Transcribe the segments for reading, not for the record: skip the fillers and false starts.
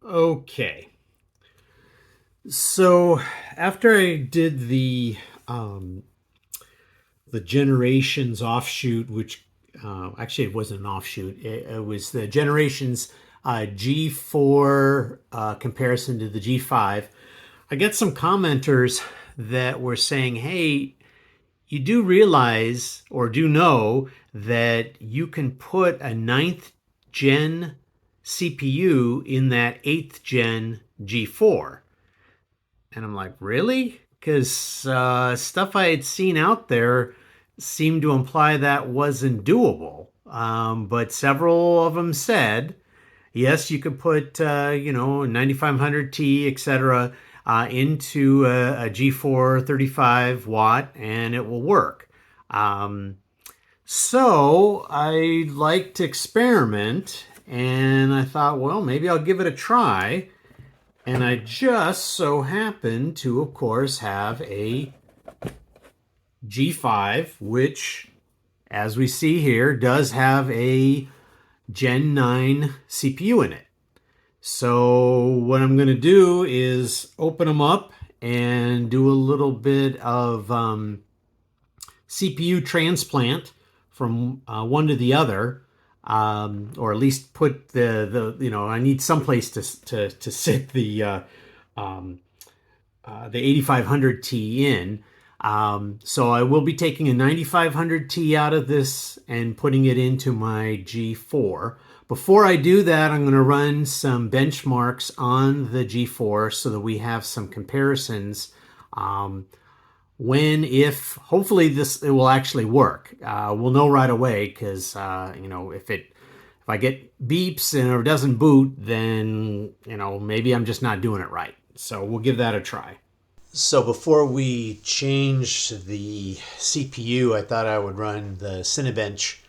Okay, so after I did um, the Generations offshoot, which actually it wasn't an offshoot, it was the Generations G4 comparison to the G5. I get some commenters that were saying, "Hey, you do realize or do know that you can put a ninth gen CPU in that eighth gen G4." And I'm like, really? Because stuff I had seen out there seemed to imply that wasn't doable. But several of them said, yes, you could put, 9500T, etc., into a G4 35 watt and it will work. Um, so I like to experiment and I thought, well, maybe I'll give it a try. And I just so happen to, of course, have a G5, which, as we see here, does have a Gen 9 CPU in it. So what I'm going to do is open them up and do a little bit of CPU transplant from one to the other, or at least put I need some place to sit um, the 8500T in. So I will be taking a 9500T out of this and putting it into my G4. Before I do that, I'm going to run some benchmarks on the G4 so that we have some comparisons. If hopefully it will actually work. We'll know right away because if I get beeps and it doesn't boot, then maybe I'm just not doing it right. So we'll give that a try. So before we change the CPU, I thought I would run the Cinebench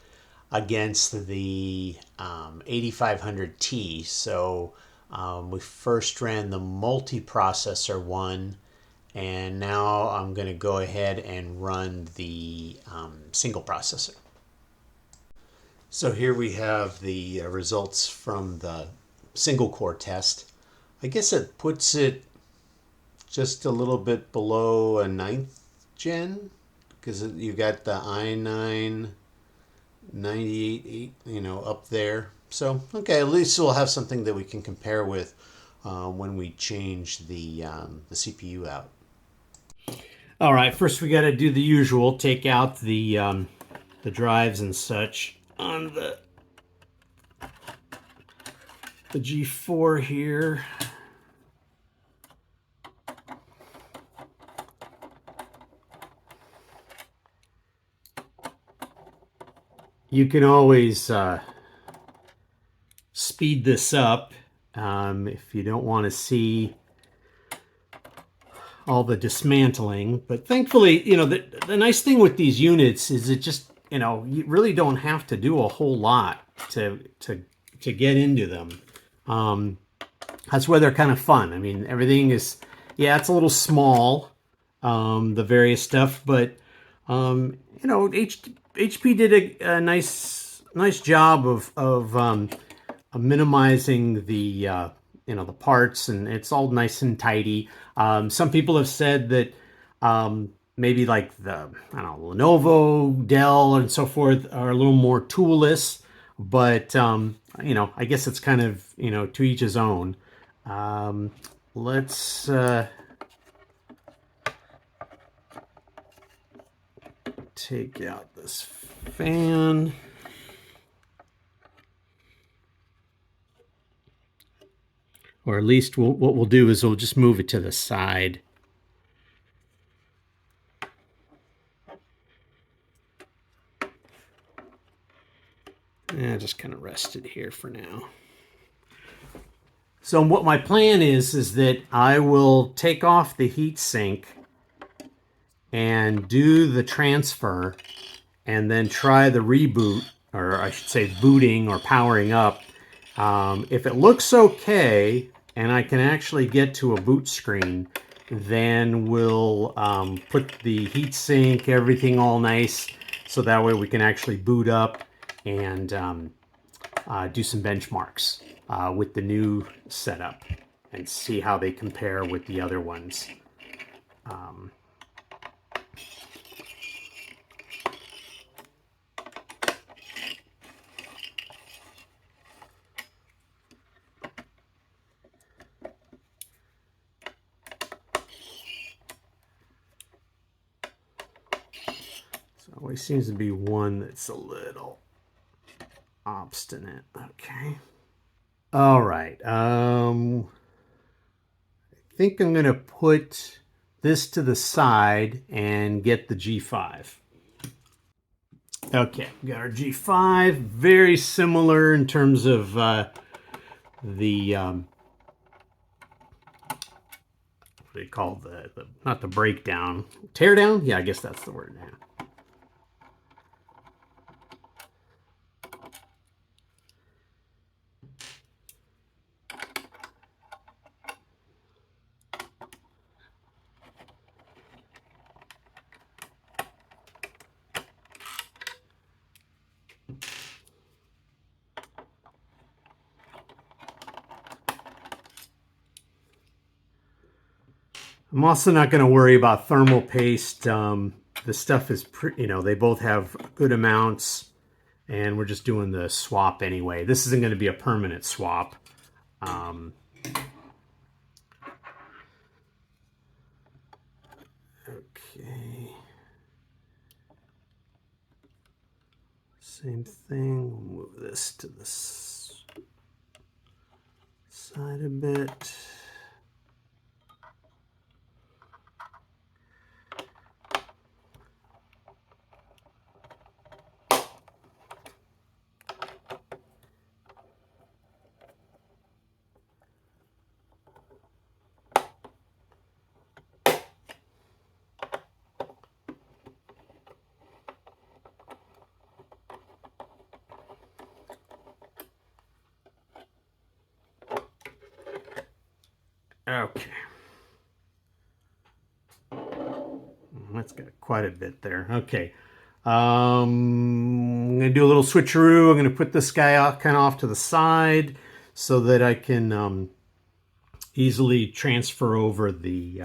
against the 8500T. So we first ran the multiprocessor one, and now I'm going to go ahead and run the single processor. So here we have the results from the single core test. I guess it puts it just a little bit below a ninth gen because you got the i9 98, up there. So, okay, at least we'll have something that we can compare with when we change the CPU out. All right, first we got to do the usual, take out the drives and such on the G4 here. You can always speed this up if you don't want to see all the dismantling. But thankfully, the nice thing with these units is it just, you really don't have to do a whole lot to get into them. That's where they're kind of fun. I mean, everything is, yeah, it's a little small, the various stuff, but HP did a nice job of minimizing the parts, and it's all nice and tidy. Some people have said that maybe like the I don't know Lenovo, Dell, and so forth are a little more toolless, but I guess it's kind of to each his own. Let's take out this fan. Or at least what we'll do is we'll just move it to the side. Just kind of rest it here for now. So what my plan is that I will take off the heatsink and do the transfer and then try the reboot, or I should say booting or powering up. If it looks okay and I can actually get to a boot screen, then we'll put the heatsink, everything all nice, so that way we can actually boot up and do some benchmarks with the new setup and see how they compare with the other ones. So always seems to be one that's a little obstinate. Okay. All right. I think I'm going to put this to the side and get the G5. Okay, we got our G5. Very similar in terms of the what do you call the not the breakdown, teardown? Yeah, I guess that's the word now. I'm also not going to worry about thermal paste. The stuff is, they both have good amounts, and we're just doing the swap anyway. This isn't going to be a permanent swap. Okay. Same thing. We'll move this to the side a bit. Okay. That's got quite a bit there. Okay. I'm going to do a little switcheroo. I'm going to put this guy kind of off to the side so that I can easily transfer over the,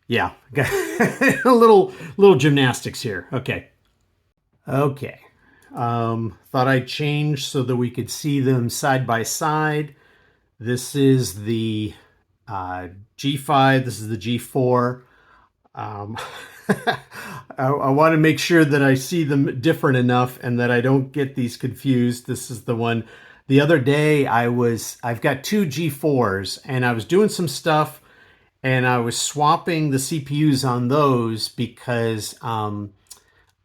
yeah, a little gymnastics here. Okay. Okay. Thought I'd change so that we could see them side by side. This is the G5. This is the G4. I want to make sure that I see them different enough and that I don't get these confused. This is the one. The other day I've got two G4s and I was doing some stuff and I was swapping the CPUs on those because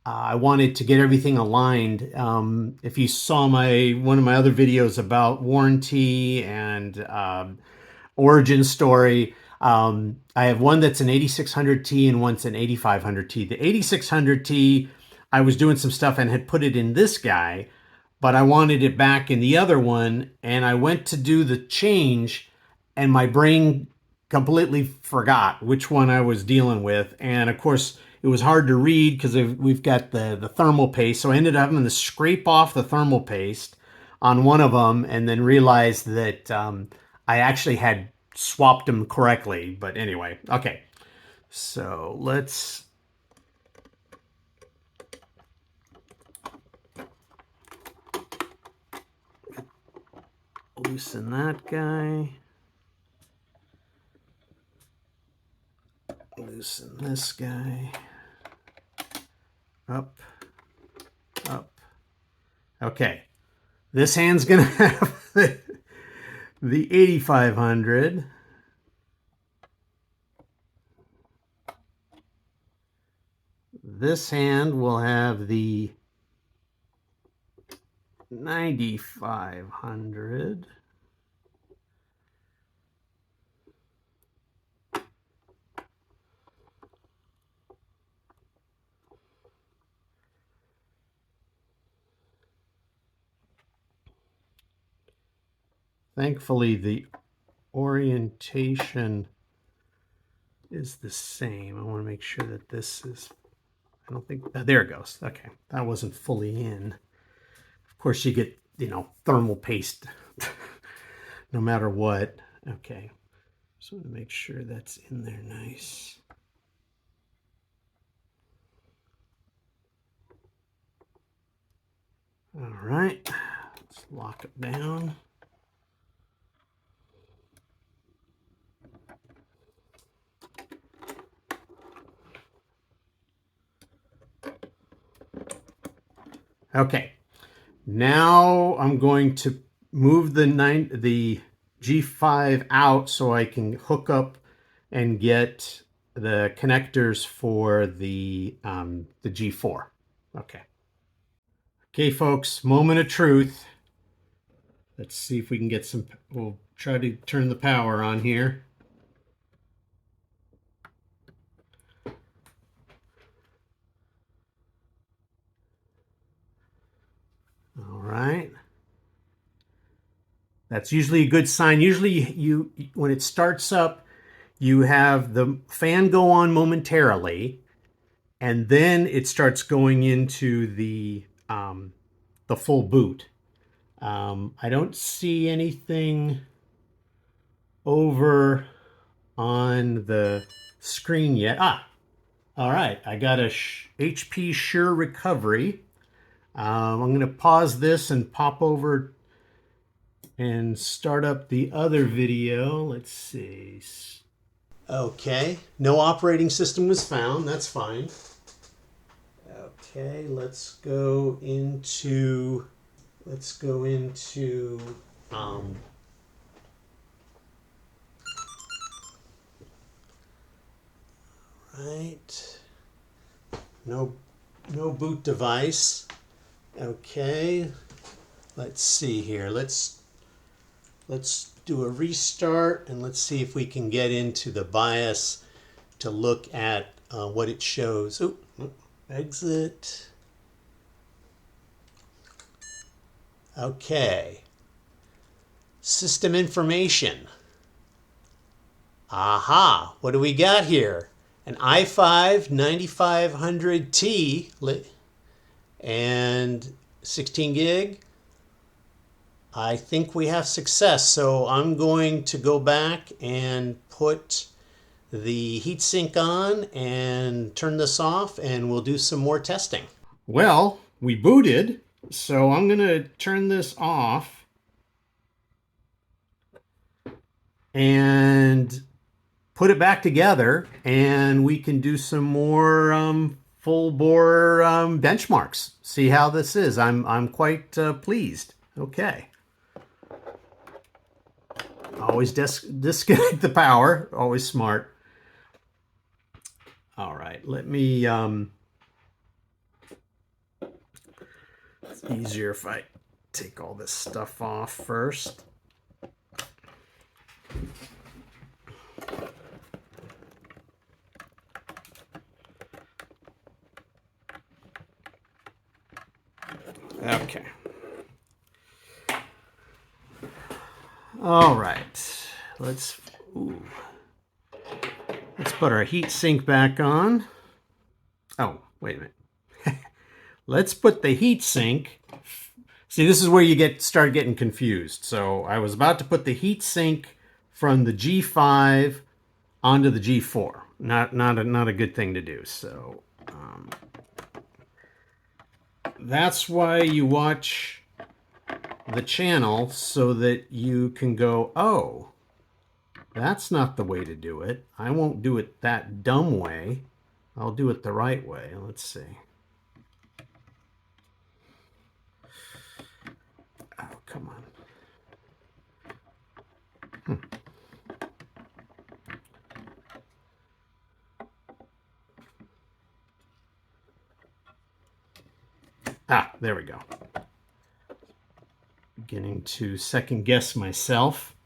I wanted to get everything aligned. If you saw one of my other videos about warranty and origin story, I have one that's an 8600T and one's an 8500T. The 8600T, I was doing some stuff and had put it in this guy, but I wanted it back in the other one, and I went to do the change, and my brain completely forgot which one I was dealing with. And of course, it was hard to read because we've got the thermal paste. So I ended up having to scrape off the thermal paste on one of them and then realized that I actually had swapped them correctly. But anyway, okay. So let's loosen that guy. Loosen this guy. Up, up. Okay. This hand's going to have the 8500. This hand will have the 9500. Thankfully, the orientation is the same. I want to make sure that this is, I don't think, there it goes. Okay, that wasn't fully in. Of course, you get, thermal paste no matter what. Okay, just want to make sure that's in there nice. All right, let's lock it down. Okay, now I'm going to move the G5 out so I can hook up and get the connectors for the G4. Okay, folks, moment of truth. Let's see if we can get some. We'll try to turn the power on here. All right. That's usually a good sign. Usually when it starts up, you have the fan go on momentarily, and then it starts going into the full boot. I don't see anything over on the screen yet. All right. I got a HP Sure Recovery. I'm going to pause this and pop over and start up the other video. Let's see. Okay, no operating system was found. That's fine. Okay, let's go into right. No boot device. Okay. Let's see here. Let's do a restart and let's see if we can get into the BIOS to look at what it shows. Oh, exit. Okay. System information. Aha, what do we got here? An i5 9500T and 16 gig. I think we have success, so I'm going to go back and put the heatsink on and turn this off, and we'll do some more testing. Well, we booted, so I'm going to turn this off and put it back together, and we can do some more full bore benchmarks. See how this is. I'm quite pleased. Okay. Always disconnect the power. Always smart. All right. Let me. It's easier if I take all this stuff off first. Okay. All right. Let's put our heat sink back on. Oh, wait a minute. Let's put the heat sink. See, this is where you start getting confused. So I was about to put the heat sink from the G5 onto the G4. Not a good thing to do. So that's why you watch the channel, so that you can go, oh, that's not the way to do it. I won't do it that dumb way. I'll do it the right way. Let's see. Oh, come on. There we go. Beginning to second guess myself.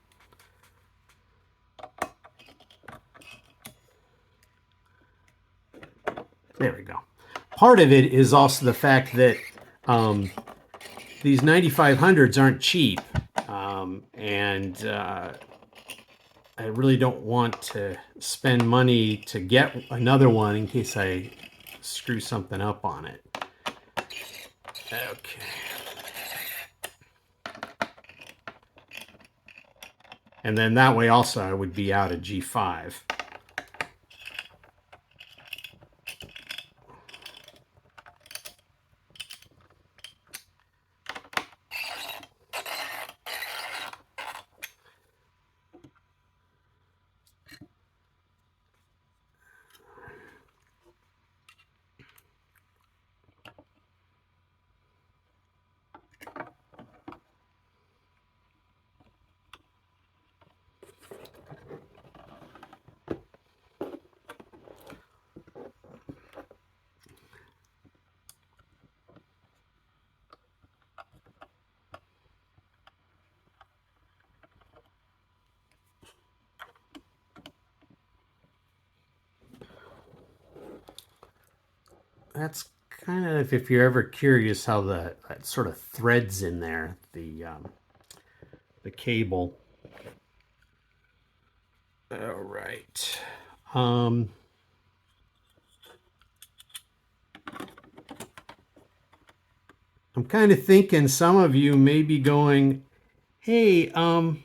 There we go. Part of it is also the fact that these 9500s aren't cheap, and I really don't want to spend money to get another one in case I screw something up on it. Okay. And then that way also I would be out of G5. That's kind of, if you're ever curious how that sort of threads in there, the cable. All right. I'm kind of thinking some of you may be going, hey, do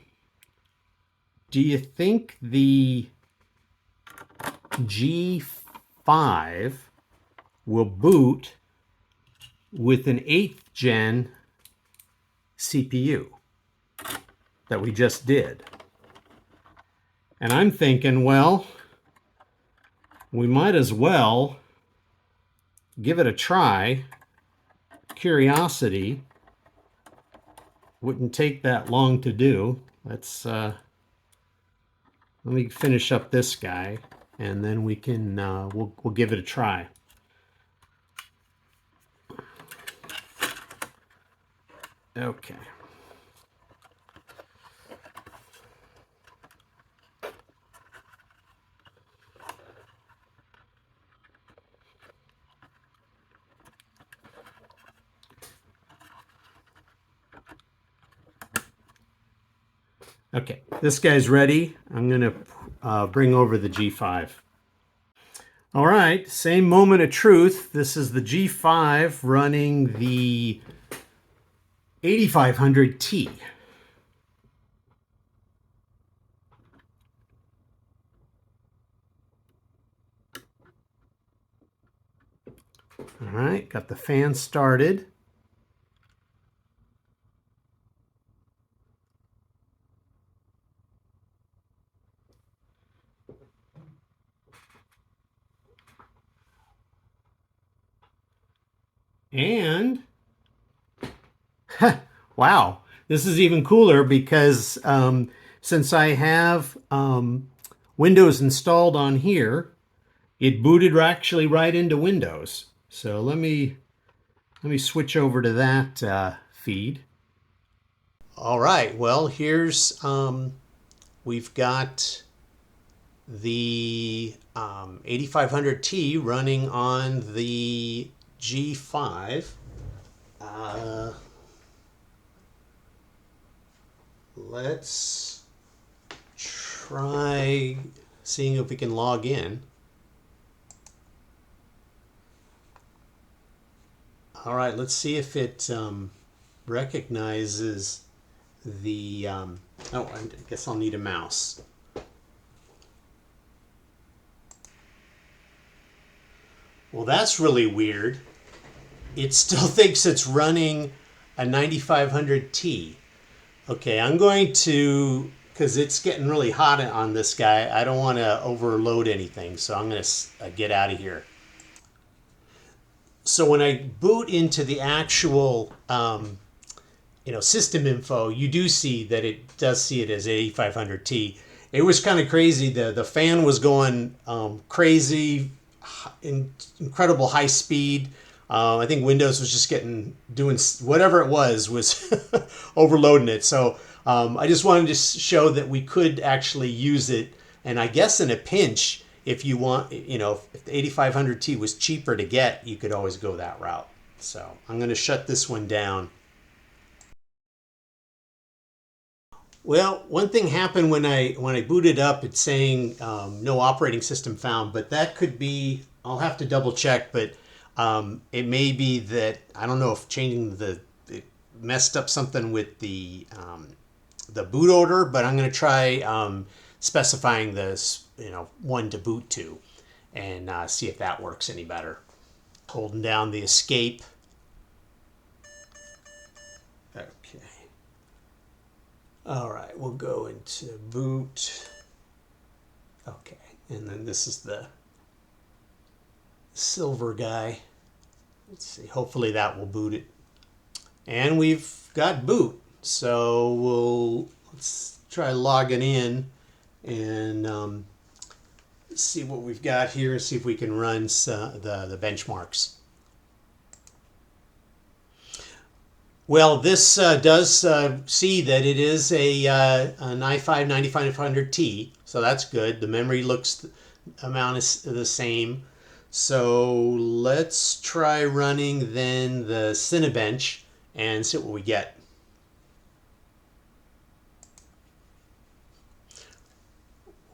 you think the G5 will boot with an 8th gen CPU that we just did? And I'm thinking, well, we might as well give it a try. Curiosity wouldn't take that long to do. Let's let me finish up this guy, and then we can we'll give it a try. Okay. Okay, this guy's ready. I'm going to bring over the G5. All right, same moment of truth. This is the G5 running the 8500T. All right, got the fan started. And wow, this is even cooler because since I have Windows installed on here, it booted actually right into Windows. So let me switch over to that feed. All right, well, here's we've got the 8500T running on the G5. Let's try seeing if we can log in. All right, let's see if it recognizes the, oh, I guess I'll need a mouse. Well, that's really weird. It still thinks it's running a 9500T. Okay, I'm going to, because it's getting really hot on this guy, I don't want to overload anything, so I'm going to get out of here. So when I boot into the actual system info, you do see that it does see it as 8500T. It was kind of crazy. The fan was going crazy, incredible high speed. I think Windows was just doing whatever it was overloading it. So I just wanted to show that we could actually use it. And I guess in a pinch, if you want, if the 8500T was cheaper to get, you could always go that route. So I'm going to shut this one down. Well, one thing happened when I booted up. It's saying no operating system found, but that could be. I'll have to double check, but it may be that I don't know if changing it messed up something with the the boot order, but I'm going to try specifying this, one to boot to, and see if that works any better. Holding down the escape. Okay. All right, we'll go into boot. Okay, and then this is the silver guy. Let's see, hopefully that will boot it. And we've got boot. So let's try logging in and see what we've got here, see if we can run the benchmarks. Well, this does see that it is an i5 9500T, so that's good. The memory looks amount is the same. So let's try running then the Cinebench and see what we get.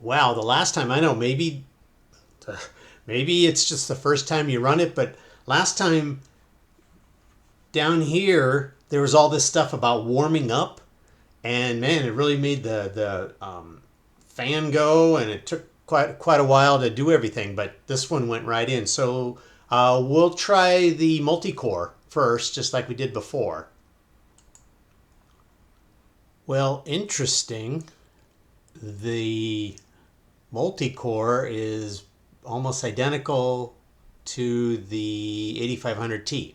Wow, the last time, I know, maybe it's just the first time you run it, but last time down here there was all this stuff about warming up, and man, it really made the fan go, and it took quite a while to do everything, but this one went right in. So we'll try the multi-core first, just like we did before. Well, interesting. The multi-core is almost identical to the 8500T.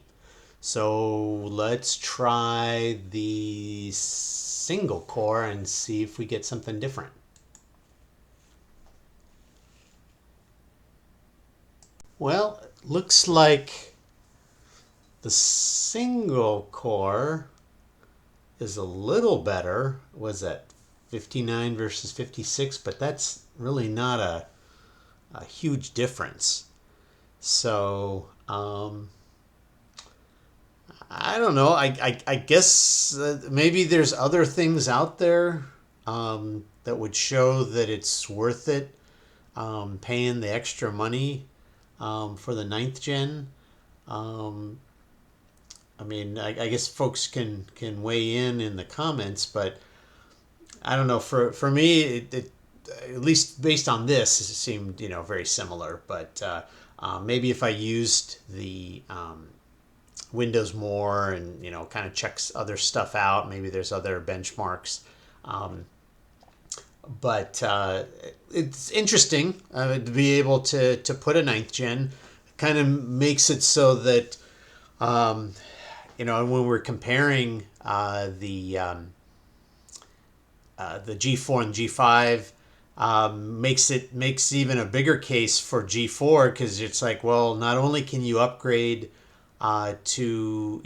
So let's try the single core and see if we get something different. Well, it looks like the single core is a little better. Was that 59 versus 56? But that's really not a huge difference. So I don't know. I guess maybe there's other things out there that would show that it's worth it paying the extra money for the 9th gen. I mean, I guess folks can weigh in the comments, but I don't know. For me, it at least based on this, it seemed very similar. But maybe if I used the Windows more and kind of checks other stuff out, maybe there's other benchmarks. But it's interesting to be able to put a 9th gen. Kind of makes it so that when we're comparing the G4 and G5, makes even a bigger case for G4, because it's like, well, not only can you upgrade to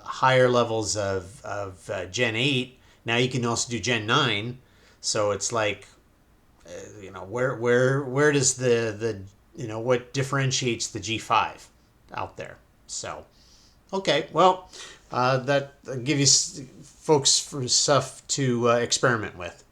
higher levels of Gen 8, now you can also do Gen 9. So it's like, where does the what differentiates the G5 out there? So okay, well, that give you folks for stuff to experiment with.